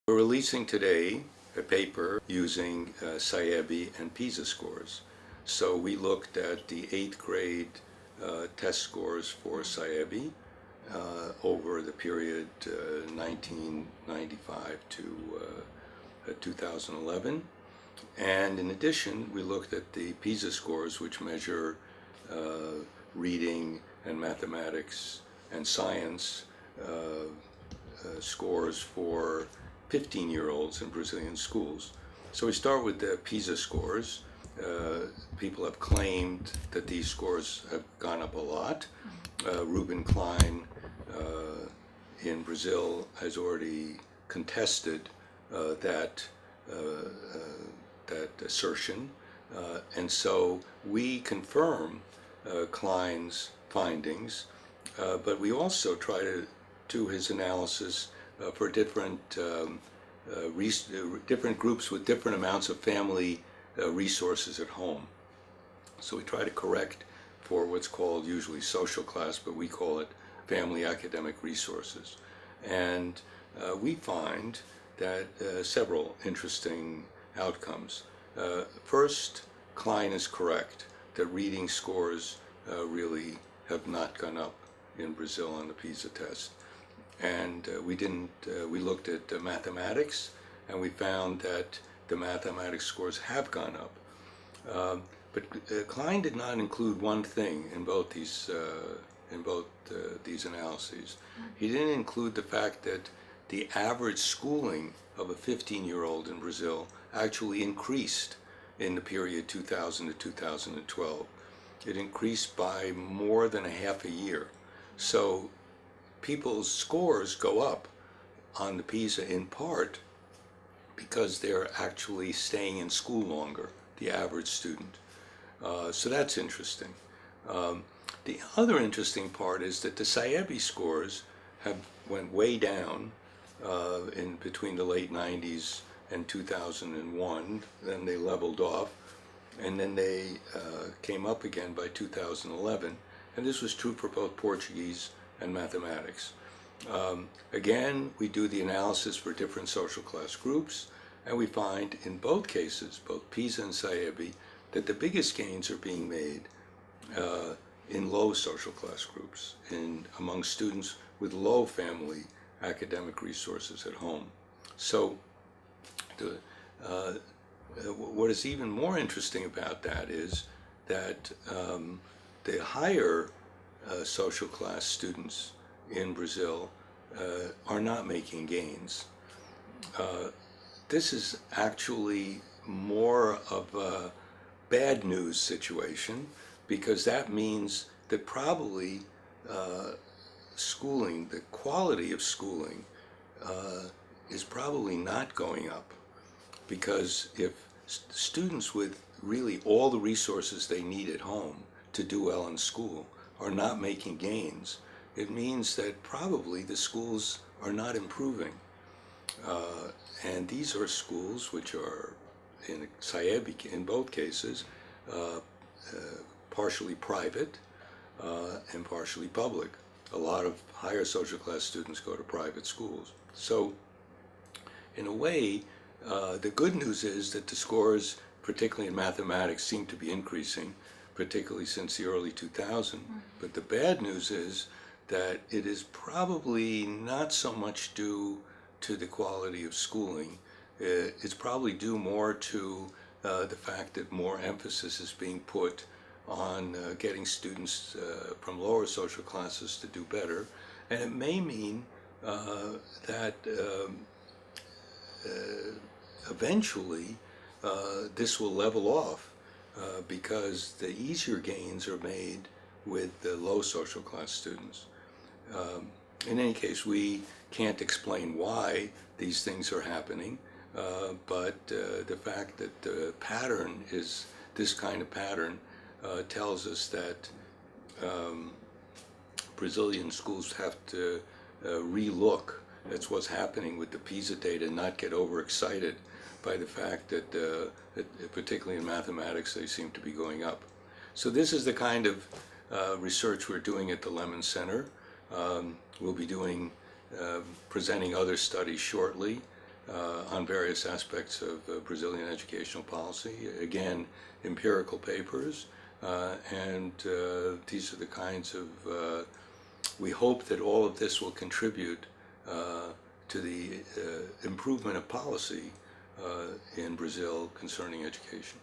We're releasing today a paper using SAEB and PISA scores. So we looked at the 8th grade test scores for SAEB over the period 1995 to 2011. And in addition, we looked at the PISA scores, which measure reading and mathematics and science scores for 15-year-olds in Brazilian schools. So we start with the PISA scores. People have claimed that these scores have gone up a lot. Ruben Klein in Brazil has already contested that assertion. And so we confirm Klein's findings, but we also try to do his analysis for different groups with different amounts of family resources at home. So we try to correct for what's called usually social class, but we call it family academic resources. And we find that several interesting outcomes. First, Klein is correct that reading scores really have not gone up in Brazil on the PISA test. And we looked at mathematics, and we found that the mathematics scores have gone up. But Klein did not include one thing in both these analyses. He didn't include the fact that the average schooling of a 15-year-old in Brazil actually increased in the period 2000 to 2012. It increased by more than a half a year. So people's scores go up on the PISA in part because they're actually staying in school longer, the average student. So that's interesting. The other interesting part is that the SAEB scores went way down in between the late 90s and 2001. Then they leveled off, and then they came up again by 2011. And this was true for both Portuguese and mathematics. Again, we do the analysis for different social class groups, and we find in both cases, both PISA and SAEB, that the biggest gains are being made in low social class groups, among students with low family academic resources at home. So what is even more interesting about that is that the higher social class students in Brazil are not making gains. This is actually more of a bad news situation, because that means that probably schooling, the quality of schooling, is probably not going up, because if students with really all the resources they need at home to do well in school are not making gains, it means that probably the schools are not improving. And these are schools which are, in SAEB, in both cases, partially private and partially public. A lot of higher social class students go to private schools. So in a way, the good news is that the scores, particularly in mathematics, seem to be increasing, particularly since the early 2000s. But the bad news is that it is probably not so much due to the quality of schooling. It's probably due more to the fact that more emphasis is being put on getting students from lower social classes to do better. And it may mean that eventually this will level off because the easier gains are made with the low social class students. In any case, we can't explain why these things are happening, but the fact that the pattern is this kind of pattern tells us that Brazilian schools have to relook at what's happening with the PISA data, not get overexcited by the fact that, particularly in mathematics, they seem to be going up. So this is the kind of research we're doing at the Lemon Center. We'll be presenting other studies shortly. on various aspects of Brazilian educational policy. Again, empirical papers, and these are the kinds of, we hope that all of this will contribute to the improvement of policy in Brazil concerning education.